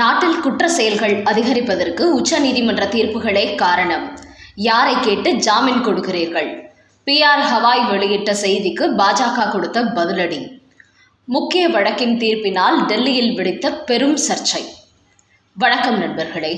நாட்டில் குற்ற செயல்கள் அதிகரிப்பதற்கு உச்சநீதிமன்ற தீர்ப்புகளே காரணம். யாரை கேட்டு ஜாமீன் கொடுக்கிறீர்கள்? PR ஹவாய் வெளியிட்ட செய்திக்கு பாஜக கொடுத்த பதிலடி. முக்கிய வழக்கின் தீர்ப்பினால் டெல்லியில் வெடித்த பெரும் சர்ச்சை. வணக்கம் நண்பர்களே.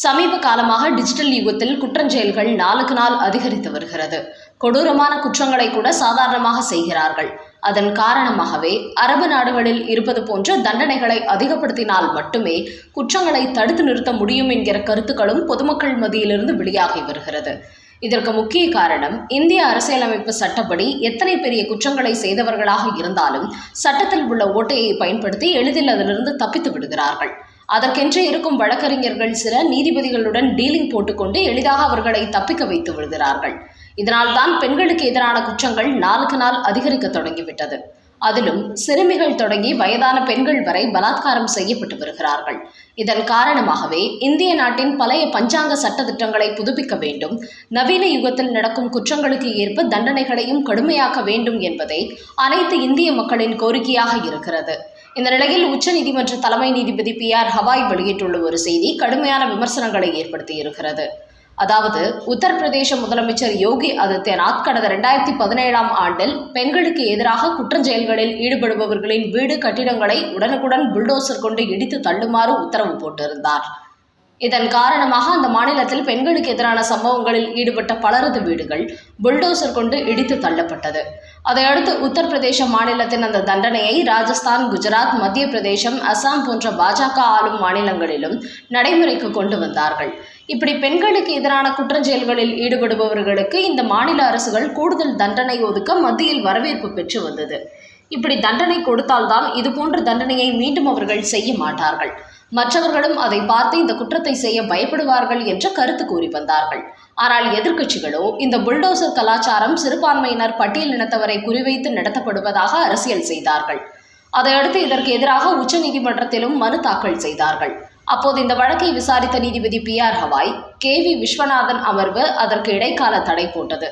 சமீப காலமாக டிஜிட்டல் யுகத்தில் குற்றச்செயல்கள் நாளுக்கு நாள் அதிகரித்து வருகிறது. கொடூரமான குற்றங்களை கூட சாதாரணமாக செய்கிறார்கள். அதன் காரணமாகவே அரபு நாடுகளில் இருப்பது போன்ற தண்டனைகளை அதிகப்படுத்தினால் மட்டுமே குற்றங்களை தடுத்து நிறுத்த முடியும் என்கிற கருத்துக்களும் பொதுமக்கள் மத்தியிலிருந்து வெளியாகி வருகிறது. இதற்கு முக்கிய காரணம், இந்திய அரசியலமைப்பு சட்டப்படி எத்தனை பெரிய குற்றங்களை செய்தவர்களாக இருந்தாலும் சட்டத்தில் உள்ள ஓட்டையை பயன்படுத்தி எளிதில் அதிலிருந்து தப்பித்து விடுகிறார்கள். அதற்கென்று இருக்கும் வழக்கறிஞர்கள் சில நீதிபதிகளுடன் டீலிங் போட்டுக்கொண்டு எளிதாக அவர்களை தப்பிக்க வைத்து விடுகிறார்கள். இதனால் தான் பெண்களுக்கு எதிரான குற்றங்கள் நாளுக்கு நாள் அதிகரிக்க தொடங்கிவிட்டது. அதிலும் சிறுமிகள் தொடங்கி வயதான பெண்கள் வரை பலாத்காரம் செய்யப்பட்டு வருகிறார்கள். இதன் காரணமாகவே இந்திய நாட்டின் பழைய பஞ்சாங்க சட்ட திட்டங்களை புதுப்பிக்க வேண்டும், நவீன யுகத்தில் நடக்கும் குற்றங்களுக்கு ஏற்ப தண்டனைகளையும் கடுமையாக்க வேண்டும் என்பதே அனைத்து இந்திய மக்களின் கோரிக்கையாக இருக்கிறது. இந்த நிலையில் உச்சநீதிமன்ற தலைமை நீதிபதி PR ஹவாய் வெளியிட்டுள்ள ஒரு செய்தி கடுமையான விமர்சனங்களை ஏற்படுத்தி இருக்கிறது. அதாவது, உத்தரப்பிரதேச முதலமைச்சர் யோகி ஆதித்யநாத் கடந்த 2017ஆம் ஆண்டில் பெண்களுக்கு எதிராக குற்றச்செயல்களில் ஈடுபடுபவர்களின் வீடு கட்டிடங்களை உடனுக்குடன் புல்டோசர் கொண்டு இடித்து தள்ளுமாறு உத்தரவு போட்டிருந்தார். இதன் காரணமாக அந்த மாநிலத்தில் பெண்களுக்கு எதிரான சம்பவங்களில் ஈடுபட்ட பலரது வீடுகள் புல்டோசர் கொண்டு இடித்து தள்ளப்பட்டது. அதையடுத்து உத்தரப்பிரதேச மாநிலத்தின் அந்த தண்டனையை ராஜஸ்தான், குஜராத், மத்திய பிரதேசம், அசாம் போன்ற பாஜக ஆளும் மாநிலங்களிலும் நடைமுறைக்கு கொண்டு வந்தார்கள். இப்படி பெண்களுக்கு எதிரான குற்றச்செயல்களில் ஈடுபடுபவர்களுக்கு இந்த மாநில அரசுகள் கூடுதல் தண்டனை ஒதுக்க மத்தியில் வரவேற்பு பெற்று வந்தது. இப்படி தண்டனை கொடுத்தால்தான் இதுபோன்ற தண்டனையை மீண்டும் அவர்கள் செய்ய மாட்டார்கள், மற்றவர்களும் அதை பார்த்து இந்த குற்றத்தை செய்ய பயப்படுவார்கள் என்ற கருத்து கூறி வந்தார்கள். ஆனால் எதிர்க்கட்சிகளோ இந்த புல்டோசர் கலாச்சாரம் சிறுபான்மையினர், பட்டியல் இனத்தவரை குறிவைத்து நடத்தப்படுவதாக அரசியல் செய்தார்கள். அதையடுத்து இதற்கு எதிராக உச்சநீதிமன்றத்திலும் மனு தாக்கல் செய்தார்கள். அப்போது இந்த வழக்கை விசாரித்த நீதிபதி PR ஹவாய், KV விஸ்வநாதன் அமர்வு அதற்கு இடைக்கால தடை போட்டது.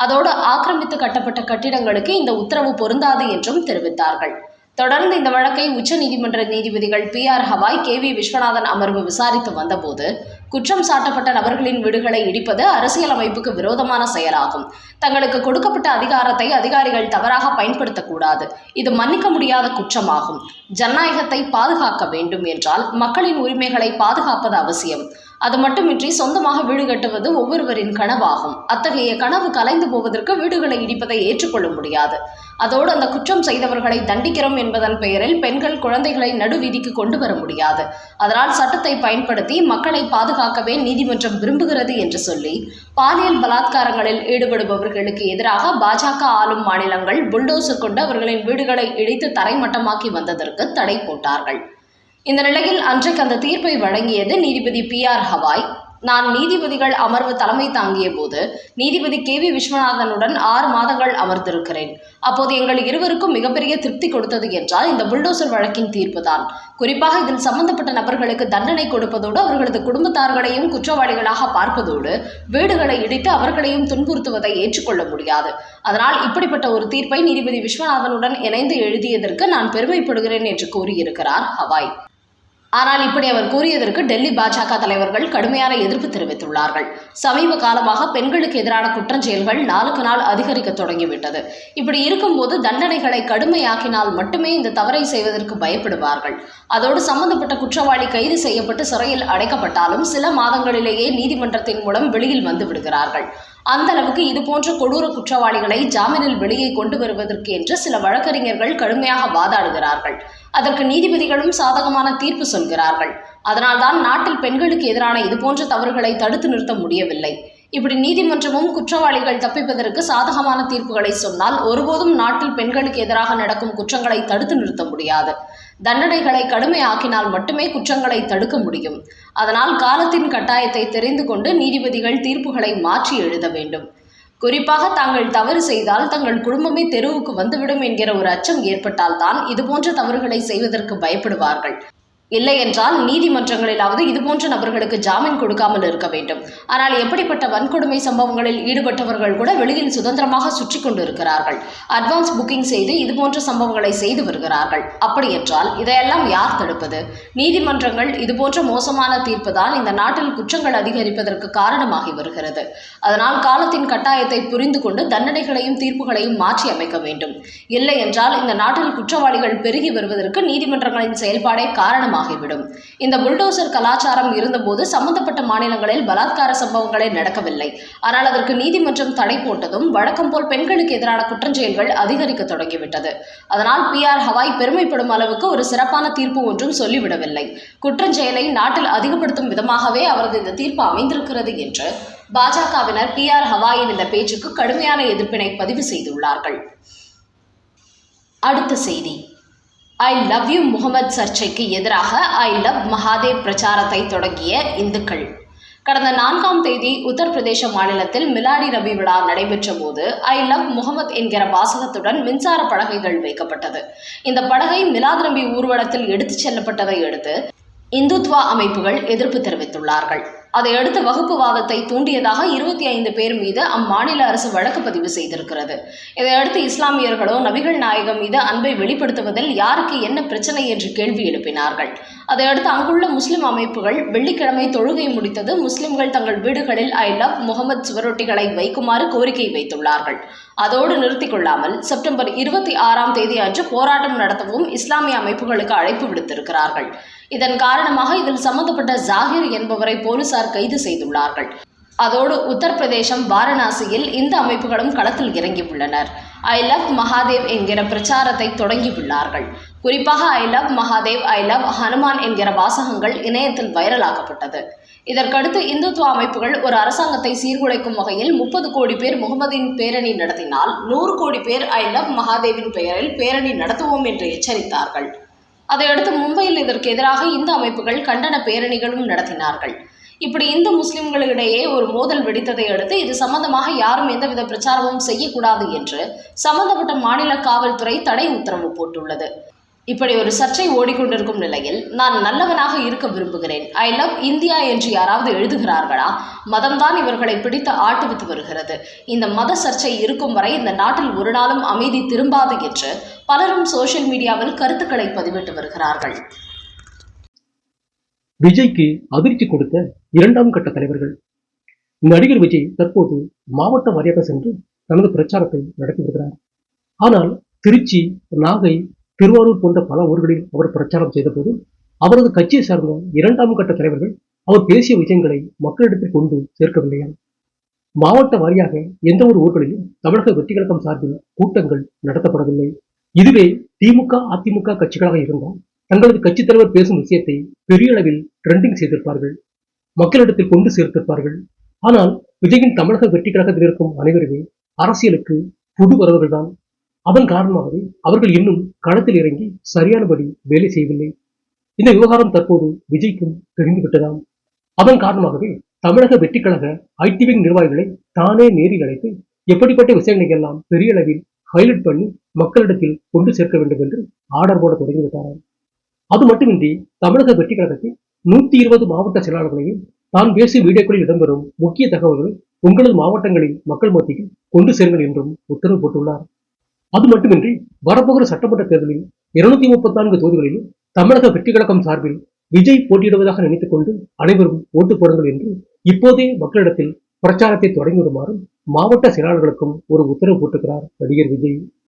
அதோடு ஆக்கிரமித்து கட்டப்பட்ட கட்டிடங்களுக்கு இந்த உத்தரவு பொருந்தாது என்றும் தெரிவித்தார்கள். தொடர்ந்து இந்த வழக்கை உச்சநீதிமன்ற நீதிபதிகள் PR ஹவாய், KV விஸ்வநாதன் அமர்வு விசாரித்து வந்தபோது, குற்றம் சாட்டப்பட்ட நபர்களின் வீடுகளை இடிப்பது அரசியலமைப்புக்கு விரோதமான செயலாகும். தங்களுக்கு கொடுக்கப்பட்ட அதிகாரத்தை அதிகாரிகள் தவறாக பயன்படுத்தக்கூடாது. இது மன்னிக்க முடியாத குற்றமாகும். ஜனநாயகத்தை பாதுகாக்க வேண்டும் என்றால் மக்களின் உரிமைகளை பாதுகாப்பது அவசியம். அது மட்டுமின்றி சொந்தமாக வீடு கட்டுவது ஒவ்வொருவரின் கனவாகும். அத்தகைய கனவு கலைந்து போவதற்கு வீடுகளை இடிப்பதை ஏற்றுக்கொள்ள முடியாது. அதோடு அந்த குற்றம் செய்தவர்களை தண்டிக்கிறோம் என்பதன் பெயரில் பெண்கள், குழந்தைகளை நடுவீதிக்கு கொண்டு வர முடியாது. அதனால் சட்டத்தை பயன்படுத்தி மக்களை பாதுகாக்கவே நீதிமன்றம் விரும்புகிறது என்று சொல்லி பாலியல் பலாத்காரங்களில் ஈடுபடுபவர்களுக்கு எதிராக பாஜக ஆளும் மாநிலங்கள் புல்டோசர் கொண்டு அவர்களின் வீடுகளை இடித்து தரைமட்டமாக்கி வந்ததற்கு தடை போட்டார்கள். இந்த நிலையில் அன்றைக்கு அந்த தீர்ப்பை வழங்கியது நீதிபதி PR ஹவாய். நான் நீதிபதிகள் அமர்வு தலைமை தாங்கிய போது நீதிபதி KV விஸ்வநாதனுடன் 6 மாதங்கள் அமர்ந்திருக்கிறேன். அப்போது எங்கள் இருவருக்கும் மிகப்பெரிய திருப்தி கொடுத்தது என்றால் இந்த புல்டோசர் வழக்கின் தீர்ப்பு தான். குறிப்பாக இதில் சம்பந்தப்பட்ட நபர்களுக்கு தண்டனை கொடுப்பதோடு அவர்களது குடும்பத்தார்களையும் குற்றவாளிகளாக பார்ப்பதோடு வீடுகளை இடித்து அவர்களையும் துன்புறுத்துவதை ஏற்றுக்கொள்ள முடியாது. அதனால் இப்படிப்பட்ட ஒரு தீர்ப்பை நீதிபதி விஸ்வநாதனுடன் இணைந்து எழுதியதற்கு நான் பெருமைப்படுகிறேன் என்று கூறியிருக்கிறார் ஹவாய். ஆனால் இப்படி அவர் கூறியதற்கு டெல்லி பாஜக தலைவர்கள் கடுமையான எதிர்ப்பு தெரிவித்துள்ளார்கள். சமீப காலமாக பெண்களுக்கு எதிரான குற்றச்செயல்கள் நாளுக்கு நாள் அதிகரிக்க தொடங்கிவிட்டது. இப்படி இருக்கும்போது தண்டனைகளை கடுமையாக்கினால் மட்டுமே இந்த தவறை செய்வதற்கு பயப்படுவார்கள். அதோடு சம்பந்தப்பட்ட குற்றவாளி கைது செய்யப்பட்டு சிறையில் அடைக்கப்பட்டாலும் சில மாதங்களிலேயே நீதிமன்றத்தின் மூலம் வெளியில் வந்து விடுகிறார்கள். அந்த அளவுக்கு இதுபோன்ற கொடூர குற்றவாளிகளை ஜாமீனில் வெளியே கொண்டு வருவதற்கு என்று சில வழக்கறிஞர்கள் கடுமையாக வாதாடுகிறார்கள். அதற்கு நீதிபதிகளும் சாதகமான தீர்ப்பு சொல்கிறார்கள். அதனால்தான் நாட்டில் பெண்களுக்கு எதிரான இதுபோன்ற தவறுகளை தடுத்து நிறுத்த முடியவில்லை. இப்படி நீதிமன்றமும் குற்றவாளிகள் தப்பிப்பதற்கு சாதகமான தீர்ப்புகளை சொன்னால் ஒருபோதும் நாட்டில் பெண்களுக்கு எதிராக நடக்கும் குற்றங்களை தடுத்து நிறுத்த முடியாது. தண்டனைகளை கடுமையாக்கினால் மட்டுமே குற்றங்களை தடுக்க முடியும். அதனால் காலத்தின் கட்டாயத்தை தெரிந்து கொண்டு நீதிபதிகள் தீர்ப்புகளை மாற்றி எழுத வேண்டும். குறிப்பாக தாங்கள் தவறு செய்தால் தங்கள் குடும்பமே தெருவுக்கு வந்துவிடும் என்கிற ஒரு அச்சம் ஏற்பட்டால்தான் இதுபோன்ற தவறுகளை செய்வதற்கு பயப்படுவார்கள். இல்லை என்றால் நீதிமன்றங்களிலாவது இதுபோன்ற நபர்களுக்கு ஜாமீன் கொடுக்காமல் இருக்க வேண்டும். ஆனால் எப்படிப்பட்ட வன்கொடுமை சம்பவங்களில் ஈடுபட்டவர்கள் கூட வெளியில் சுதந்திரமாக சுற்றி கொண்டு இருக்கிறார்கள். அட்வான்ஸ் புக்கிங் செய்து இதுபோன்ற சம்பவங்களை செய்து வருகிறார்கள். அப்படி என்றால் இதையெல்லாம் யார் தடுப்பது? நீதிமன்றங்கள் இதுபோன்ற மோசமான தீர்ப்பு தான் இந்த நாட்டில் குற்றங்கள் அதிகரிப்பதற்கு காரணமாகி வருகிறது. அதனால் காலத்தின் கட்டாயத்தை புரிந்து கொண்டு தண்டனைகளையும் தீர்ப்புகளையும் மாற்றி அமைக்க வேண்டும். இல்லை என்றால் இந்த நாட்டில் குற்றவாளிகள் பெருகி வருவதற்கு நீதிமன்றங்களின் செயல்பாடே காரணமாக ஆகிவிடும். இந்த புல்டோசர் கலாச்சாரம் இருந்தபோது சம்பந்தப்பட்ட மாநிலங்களில் பலாத்கார சம்பவங்களே நடக்கவில்லை. ஆனால் அதற்கு நீதிமன்றம் தடை போட்டதும் வழக்கம் போல் பெண்களுக்கு எதிரான குற்றச்செயல்கள் அதிகரிக்க தொடங்கிவிட்டது. அதனால் PR ஹவாய் பெருமைப்படும் அளவுக்கு ஒரு சிறப்பான தீர்ப்பு ஒன்றும் சொல்லிவிடவில்லை. குற்றச்செயலை நாட்டில் அதிகப்படுத்தும் விதமாகவே அவரது இந்த தீர்ப்பு அமைந்திருக்கிறது என்று பாஜகவினர் PR ஹவாயின் இந்த பேச்சுக்கு கடுமையான எதிர்ப்பினை பதிவு செய்துள்ளார்கள். அடுத்த செய்தி. ஐ லவ் யூ முகமது சர்ச்சைக்கு எதிராக ஐ லவ் மகாதேவ் பிரச்சாரத்தை தொடங்கிய இந்துக்கள். கடந்த 4ஆம் தேதி உத்தரப்பிரதேச மாநிலத்தில் மிலாடி நபி விழா நடைபெற்ற போது ஐ லவ் முகமது என்கிற வாசகத்துடன் மின்சார பலகைகள் வைக்கப்பட்டது. இந்த பலகை மிலாத் நபி ஊர்வலத்தில் எடுத்துச் செல்லப்பட்டதை அடுத்து இந்துத்வா அமைப்புகள் எதிர்ப்பு தெரிவித்துள்ளார்கள். அதையடுத்து வகுப்புவாதத்தை தூண்டியதாக 25 பேர் மீது அம்மாநில அரசு வழக்கு பதிவு செய்திருக்கிறது. இதையடுத்து இஸ்லாமியர்களோ நபிகள் நாயகம் மீது அன்பை வெளிப்படுத்துவதில் யாருக்கு என்ன பிரச்சனை என்று கேள்வி எழுப்பினார்கள். அதையடுத்து அங்குள்ள முஸ்லிம் அமைப்புகள் வெள்ளிக்கிழமை தொழுகை முடித்தது முஸ்லிம்கள் தங்கள் வீடுகளில் ஐ லவ் முகமது சுவரொட்டிகளை வைக்குமாறு கோரிக்கை வைத்துள்ளார்கள். அதோடு நிறுத்திக் கொள்ளாமல் செப்டம்பர் 26ஆம் தேதி அன்று போராட்டம் நடத்தவும் இஸ்லாமிய அமைப்புகளுக்கு அழைப்பு விடுத்திருக்கிறார்கள். இதன் காரணமாக இதில் சம்பந்தப்பட்ட ஜாகிர் என்பவரை போலீசார் கைது செய்துள்ளார்கள். அதோடு உத்தரப்பிரதேசம் வாரணாசியில் இந்த அமைப்புகளும் களத்தில் இறங்கியுள்ளனர். ஐ லவ் மகாதேவ் என்கிற பிரச்சாரத்தை தொடங்கியுள்ளார்கள். குறிப்பாக I love Mahadev, I love Hanuman என்கிற வாசகங்கள் இணையத்தில் வைரலாக்கப்பட்டது. இதற்கடுத்து இந்துத்துவ அமைப்புகள் ஒரு அரசாங்கத்தை சீர்குலைக்கும் வகையில் 30 கோடி பேர் முகமதின் பேரணி நடத்தினால் 100 கோடி பேர் ஐ லவ் மகாதேவின் பெயரில் பேரணி நடத்துவோம் என்று எச்சரித்தார்கள். அதையடுத்து மும்பையில் இதற்கு எதிராக இந்த அமைப்புகள் கண்டன பேரணிகளும் நடத்தினார்கள். இப்படி இந்து முஸ்லிம்களிடையே ஒரு மோதல் வெடித்ததை அடுத்து இது சம்பந்தமாக யாரும் எந்தவித பிரச்சாரமும் செய்யக்கூடாது என்று சம்பந்தப்பட்ட மாநில காவல்துறை தடை உத்தரவு போட்டுள்ளது. இப்படி ஒரு சர்ச்சை ஓடிக்கொண்டிருக்கும் நிலையில் நான் நல்லவனாக இருக்க விரும்புகிறேன், ஐ லவ் இந்தியா என்று யாராவது எழுதுகிறார்களா? மதம்தான் இவர்களை பிடித்து ஆட்டுவித்து வருகிறது. இந்த மத சர்ச்சை இருக்கும் வரை இந்த நாட்டில் ஒரு நாளும் அமைதி திரும்பாது என்று பலரும் சோசியல் மீடியாவில் கருத்துக்களை பதிவிட்டு வருகிறார்கள். விஜய்க்கு அதிர்ச்சி கொடுத்த 2ஆம் கட்ட தலைவர்கள். நடிகர் விஜய் தற்போது மாவட்ட வாரியாக சென்று தனது பிரச்சாரத்தை நடத்தி வருகிறார். ஆனால் திருச்சி, நாகை, திருவாரூர் போன்ற பல ஊர்களில் அவர் பிரச்சாரம் செய்த போது அவரது கட்சியை சார்ந்த 2ஆம் கட்ட தலைவர்கள் அவர் பேசிய விஷயங்களை மக்களிடத்தில் கொண்டு சேர்க்கவில்லையா? மாவட்ட வாரியாக எந்த ஒரு ஊர்களிலும் தமிழக வெற்றிக் கழகம் சார்பில் கூட்டங்கள் நடத்தப்படவில்லை. இதுவே திமுக, அதிமுக கட்சிகளாக இருந்தால் தங்களது கட்சித் தலைவர் பேசும் விஷயத்தை பெரிய அளவில் ட்ரெண்டிங் செய்திருப்பார்கள், மக்களிடத்தில் கொண்டு சேர்த்திருப்பார்கள். ஆனால் விஜயின் தமிழக வெற்றிக் கழகத்தில் இருக்கும் அனைவருமே அரசியலுக்கு புது வரவர்கள்தான். அதன் காரணமாகவே அவர்கள் இன்னும் களத்தில் இறங்கி சரியானபடி வேலை செய்யவில்லை. இந்த விவகாரம் தற்போது விஜய்க்கும் தெரிந்துவிட்டதாம். அதன் காரணமாகவே தமிழக வெற்றிக் கழக ஐடி விங் நிர்வாகிகளை தானே நேரில் அழைத்து எப்படிப்பட்ட விஷயங்களை எல்லாம் பெரிய அளவில் ஹைலைட் பண்ணி மக்களிடத்தில் கொண்டு சேர்க்க வேண்டும் என்று ஆர்டர் போட தொடங்கிவிட்டாராம். அது மட்டுமின்றி தமிழக வெற்றிக் கழகத்தில் 120 மாவட்ட செயலாளர்களையும் தான் பேசிய வீடியோக்களில் இடம்பெறும் முக்கிய தகவல்களை உங்களது மாவட்டங்களில் மக்கள் மத்தியில் கொண்டு சேருங்கள் என்றும் உத்தரவு போட்டுள்ளார். அது மட்டுமின்றி வரப்போகிற சட்டமன்ற தேர்தலில் 234 தொகுதிகளிலும் தமிழக வெற்றிக் கழகம் சார்பில் விஜய் போட்டியிடுவதாக நினைத்துக் கொண்டு அனைவரும் ஓட்டு போடுங்கள் என்று இப்போதே மக்களிடத்தில் பிரச்சாரத்தை தொடங்கிவிடுமாறும் மாவட்ட செயலாளர்களுக்கும் ஒரு உத்தரவு போட்டுக்கிறார் நடிகர் விஜய்.